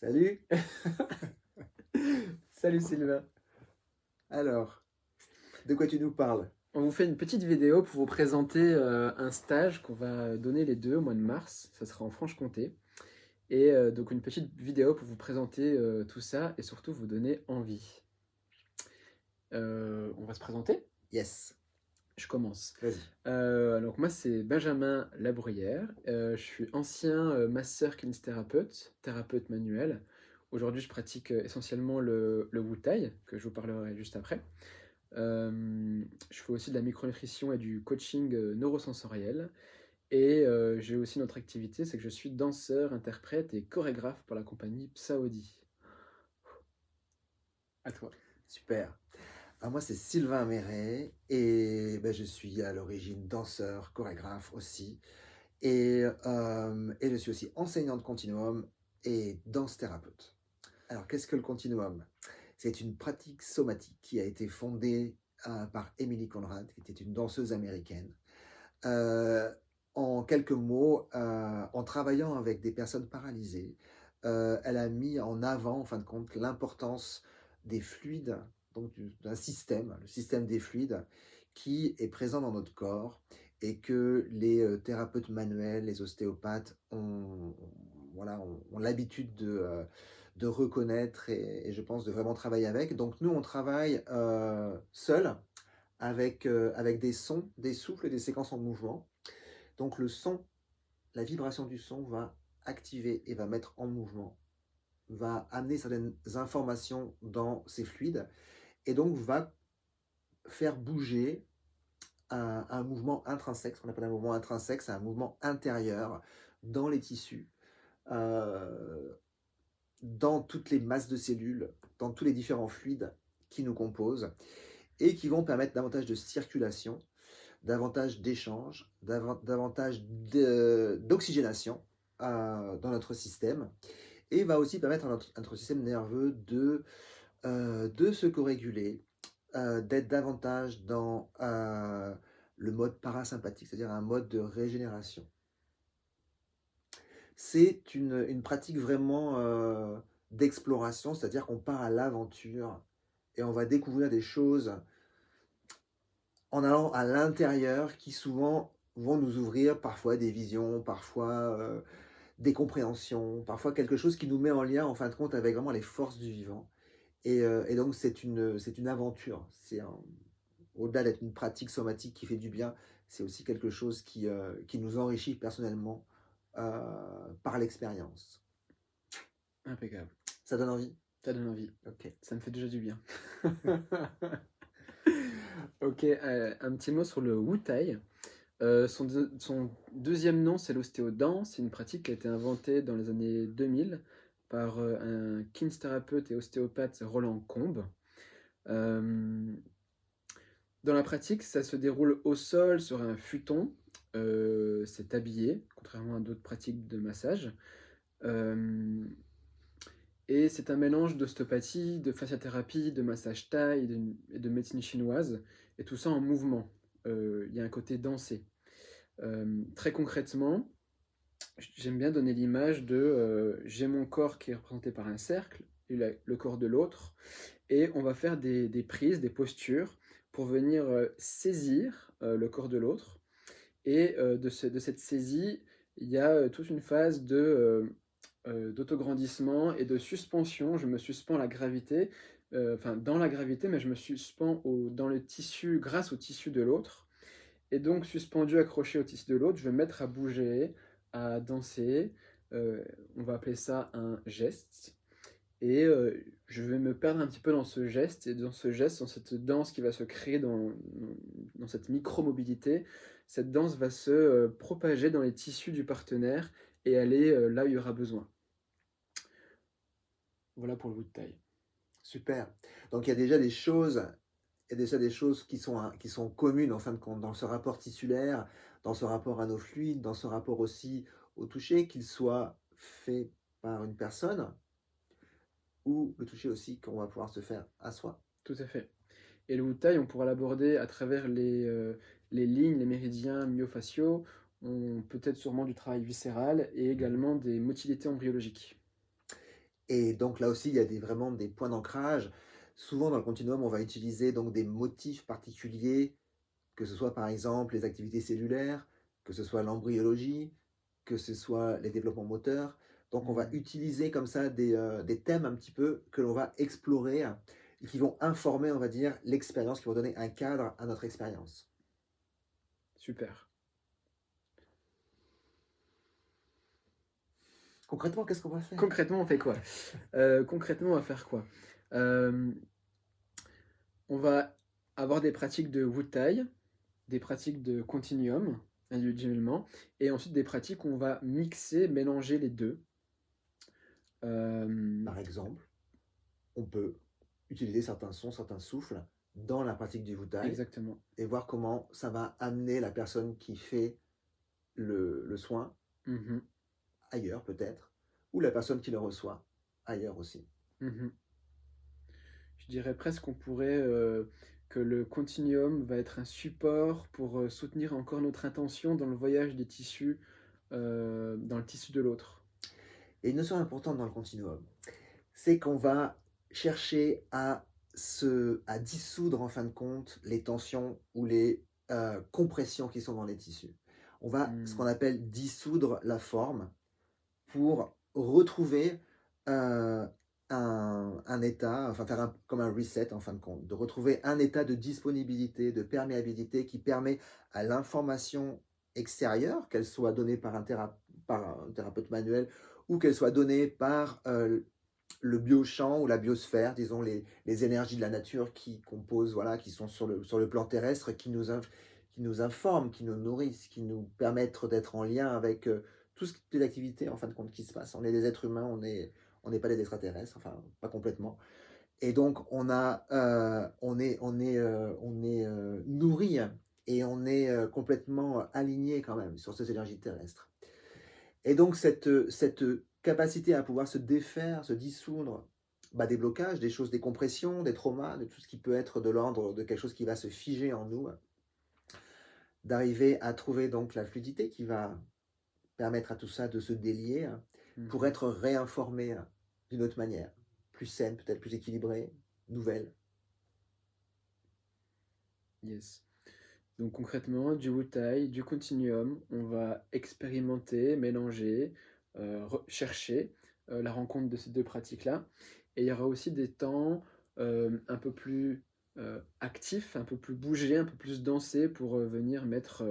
Salut! Salut Sylvain. Alors, de quoi tu nous parles? On vous fait une petite vidéo pour vous présenter un stage qu'on va donner les deux au mois de mars. Ça sera en Franche-Comté. Et donc une petite vidéo pour vous présenter tout ça et surtout vous donner envie. On va se présenter? Yes, Je commence. vas-y. Alors moi c'est Benjamin Labruyère. Je suis ancien masseur kinésithérapeute, thérapeute manuel. Aujourd'hui je pratique essentiellement le Wu Tai, que je vous parlerai juste après. Je fais aussi de la micronutrition et du coaching neurosensoriel. Et j'ai aussi une autre activité, c'est que je suis danseur, interprète et chorégraphe pour la compagnie Psaodi. À toi. Super. Moi, c'est Sylvain Méret et je suis à l'origine danseur, chorégraphe aussi. Et je suis aussi enseignant de continuum et danse thérapeute. Alors, qu'est-ce que le continuum? C'est une pratique somatique qui a été fondée par Emily Conrad, qui était une danseuse américaine. Euh, En quelques mots, en travaillant avec des personnes paralysées, elle a mis en avant, en fin de compte, l'importance des fluides, donc d'un système, le système des fluides, qui est présent dans notre corps et que les thérapeutes manuels, les ostéopathes voilà, ont l'habitude de reconnaître et je pense de vraiment travailler avec. Donc nous, on travaille seul avec des sons, des souffles et des séquences en mouvement. Donc le son, la vibration du son va activer et va mettre en mouvement, va amener certaines informations dans ces fluides et donc va faire bouger un mouvement intrinsèque, ce qu'on appelle un mouvement intrinsèque, c'est un mouvement intérieur dans les tissus, euh, dans toutes les masses de cellules, dans tous les différents fluides qui nous composent et qui vont permettre davantage de circulation, davantage d'échanges, davantage d'oxygénation dans notre système et va aussi permettre à notre système nerveux de se co-réguler, d'être davantage dans le mode parasympathique, c'est-à-dire un mode de régénération. C'est une pratique vraiment d'exploration, c'est-à-dire qu'on part à l'aventure et on va découvrir des choses en allant à l'intérieur qui souvent vont nous ouvrir parfois des visions, parfois des compréhensions, parfois quelque chose qui nous met en lien en fin de compte avec vraiment les forces du vivant. Et donc c'est une aventure. Au-delà d'être une pratique somatique qui fait du bien, c'est aussi quelque chose qui nous enrichit personnellement par l'expérience. Impeccable. Ça donne envie? Ça donne envie. Ok. Ça me fait déjà du bien. Ok, un petit mot sur le Wu Tai. Son deuxième nom, c'est l'ostéodance. C'est une pratique qui a été inventée dans les années 2000 par un kinésithérapeute et ostéopathe Roland Combe. Dans la pratique, ça se déroule au sol sur un futon. C'est habillé, contrairement à d'autres pratiques de massage. Et c'est un mélange d'ostéopathie, de fasciathérapie, de massage thaï et de médecine chinoise, et tout ça en mouvement. Il y a un côté dansé. Très concrètement, j'aime bien donner l'image de j'ai mon corps qui est représenté par un cercle, et le corps de l'autre, et on va faire des prises, des postures pour venir saisir le corps de l'autre. Et de cette saisie, il y a toute une phase d'autograndissement et de suspension. Je me suspends à la gravité, enfin dans la gravité, mais je me suspends dans le tissu, grâce au tissu de l'autre. Et donc, suspendu, accroché au tissu de l'autre, je vais me mettre à bouger, à danser. Euh, on va appeler ça un geste. Et je vais me perdre un petit peu dans ce geste, et dans ce geste, dans cette danse qui va se créer dans cette micro-mobilité. Cette danse va se propager dans les tissus du partenaire et aller là où il y aura besoin. Voilà pour le bout de taille. Super. Donc il y a déjà des choses qui sont communes en fin de compte dans ce rapport tissulaire, dans ce rapport à nos fluides, dans ce rapport aussi au toucher, qu'il soit fait par une personne ou le toucher aussi qu'on va pouvoir se faire à soi. Tout à fait. Et le Wu Tai, on pourra l'aborder à travers les lignes, les méridiens myofasciaux, peut-être sûrement du travail viscéral et également des motilités embryologiques. Et donc là aussi, il y a vraiment des points d'ancrage. Souvent dans le continuum, on va utiliser donc des motifs particuliers, que ce soit par exemple les activités cellulaires, que ce soit l'embryologie, que ce soit les développements moteurs. Donc on va Hmm, utiliser comme ça des thèmes un petit peu que l'on va explorer et qui vont informer, on va dire, l'expérience, qui vont donner un cadre à notre expérience. super. Concrètement, qu'est-ce qu'on va faire? Concrètement, on fait quoi? Concrètement, on va faire quoi? Euh, on va avoir des pratiques de Wutai, des pratiques de continuum, individuellement, et ensuite des pratiques où on va mixer, mélanger les deux. Euh, Par exemple, on peut utiliser certains sons, certains souffles dans la pratique du Wutai exactement. et voir comment ça va amener la personne qui fait le soin Mhm, ailleurs peut-être, ou la personne qui le reçoit ailleurs aussi. mhm. Je dirais presque qu'on pourrait que le continuum va être un support pour soutenir encore notre intention dans le voyage des tissus, dans le tissu de l'autre. Et une notion importante dans le continuum, c'est qu'on va chercher à dissoudre en fin de compte les tensions ou les compressions qui sont dans les tissus. On va ce qu'on Hmm, appelle dissoudre la forme pour retrouver euh, un état, enfin faire comme un reset en fin de compte, de retrouver un état de disponibilité, de perméabilité qui permet à l'information extérieure, qu'elle soit donnée par un thérapeute manuel ou qu'elle soit donnée par le biochamp ou la biosphère, disons les énergies de la nature qui composent, voilà, qui sont sur le plan terrestre, qui nous informent, qui nous nourrissent, qui nous permettent d'être en lien avec toutes les activités en fin de compte qui se passent. On est des êtres humains, on n'est pas des extraterrestres, enfin pas complètement. Et donc on est nourri et on est complètement aligné quand même sur ces énergies terrestres. Et donc cette capacité à pouvoir se défaire, se dissoudre des blocages, des choses, des compressions, des traumas, de tout ce qui peut être de l'ordre de quelque chose qui va se figer en nous, d'arriver à trouver donc la fluidité qui va permettre à tout ça de se délier pour mhm. être réinformé d'une autre manière, plus saine, peut-être plus équilibrée, nouvelle. Yes. Donc concrètement, du Wutai, du continuum, on va expérimenter, mélanger, chercher la rencontre de ces deux pratiques-là. Et il y aura aussi des temps un peu plus actifs, un peu plus bougés, un peu plus dansés pour venir mettre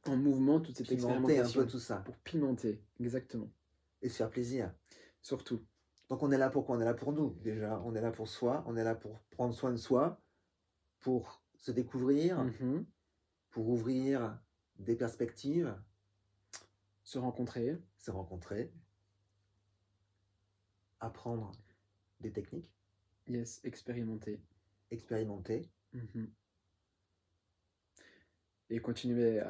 en mouvement toute cette Pimenter un peu expérimentation, tout ça pour pimenter, exactement, et se faire plaisir. surtout. Donc on est là pour quoi? On est là pour nous déjà, on est là pour soi, on est là pour prendre soin de soi, pour se découvrir, Mhm. pour ouvrir des perspectives, Se rencontrer, se rencontrer, apprendre des techniques, yes, expérimenter. expérimenter. Mhm. Et continuer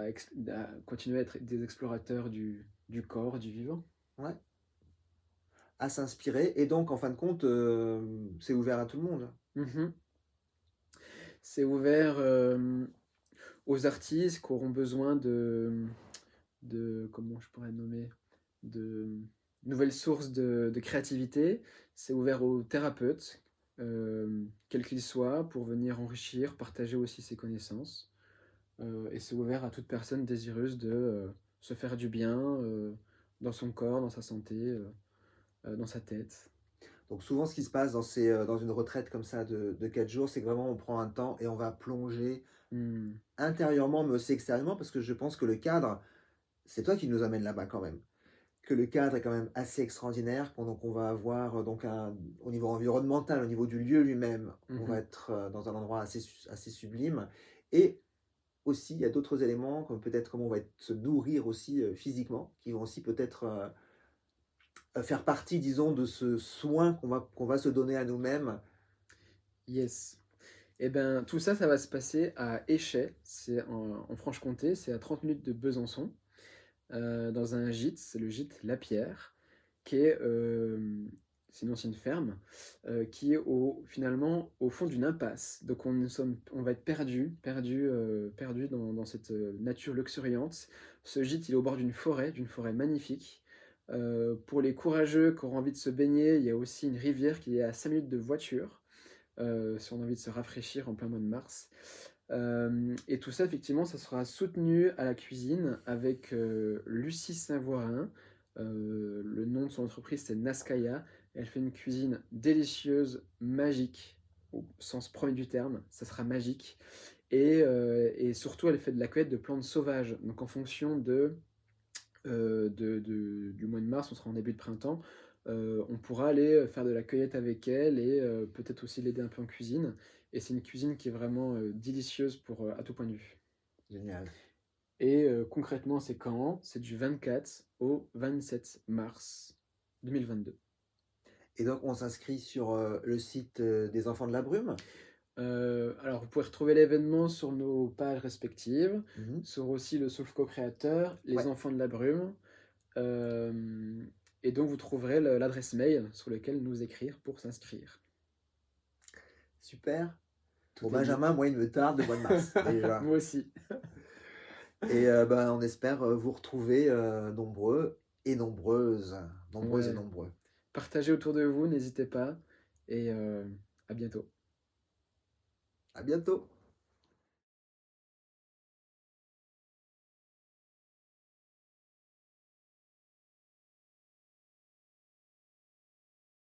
continuer à être des explorateurs du corps, du vivant. Ouais, à s'inspirer. Et donc, en fin de compte, c'est ouvert à tout le monde. Mhm. C'est ouvert aux artistes qui auront besoin comment je pourrais nommer, de nouvelles sources de créativité. C'est ouvert aux thérapeutes, quels qu'ils soient, pour venir enrichir, partager aussi ses connaissances. Et c'est ouvert à toute personne désireuse de se faire du bien dans son corps, dans sa santé, dans sa tête. Donc, souvent, ce qui se passe dans une retraite comme ça de 4 jours, c'est que vraiment, on prend un temps et on va plonger Hmm. intérieurement, mais aussi extérieurement, parce que je pense que le cadre, c'est toi qui nous amène là-bas quand même. Que le cadre est quand même assez extraordinaire. Donc, on va avoir au niveau environnemental, au niveau du lieu lui-même, on va Mhm. être dans un endroit assez sublime. Et aussi, il y a d'autres éléments, comme peut-être comment on va se nourrir aussi physiquement, qui vont aussi peut-être faire partie, disons, de ce soin qu'on va se donner à nous-mêmes. Yes. Et ben tout ça, ça va se passer à Échet, c'est en Franche-Comté, c'est à 30 minutes de Besançon, dans un gîte, c'est le gîte La Pierre, qui est, c'est une ancienne ferme, qui est finalement au fond d'une impasse. Donc on va être perdu dans cette nature luxuriante. Ce gîte, il est au bord d'une forêt magnifique, Pour les courageux qui auront envie de se baigner, il y a aussi une rivière qui est à 5 minutes de voiture, si on a envie de se rafraîchir en plein mois de mars. Et tout ça, effectivement, ça sera soutenu à la cuisine avec Lucie Saint-Voirin. Le nom de son entreprise, c'est Naskaya. Elle fait une cuisine délicieuse, magique, au sens premier du terme, ça sera magique. Et surtout, elle fait de la cueillette de plantes sauvages. Donc, en fonction du mois de mars, on sera en début de printemps, on pourra aller faire de la cueillette avec elle et peut-être aussi l'aider un peu en cuisine. Et c'est une cuisine qui est vraiment délicieuse à tout point de vue. Génial. Et concrètement, c'est quand? C'est du 24 au 27 mars 2022. Et donc, on s'inscrit sur le site des Enfants de la Brume. Alors, vous pouvez retrouver l'événement sur nos pages respectives, Mhm. sur aussi le Soulf Co-créateur, les Ouais. Enfants de la Brume. Et donc, vous trouverez l'adresse mail sur laquelle nous écrire pour s'inscrire. Super. Tout Bon, est dit. Benjamin, moi, il me tarde le mois de mars, déjà. Moi aussi. Et on espère vous retrouver nombreux et nombreuses. Nombreuses et Ouais. nombreux. Partagez autour de vous, n'hésitez pas. Et à bientôt. À bientôt.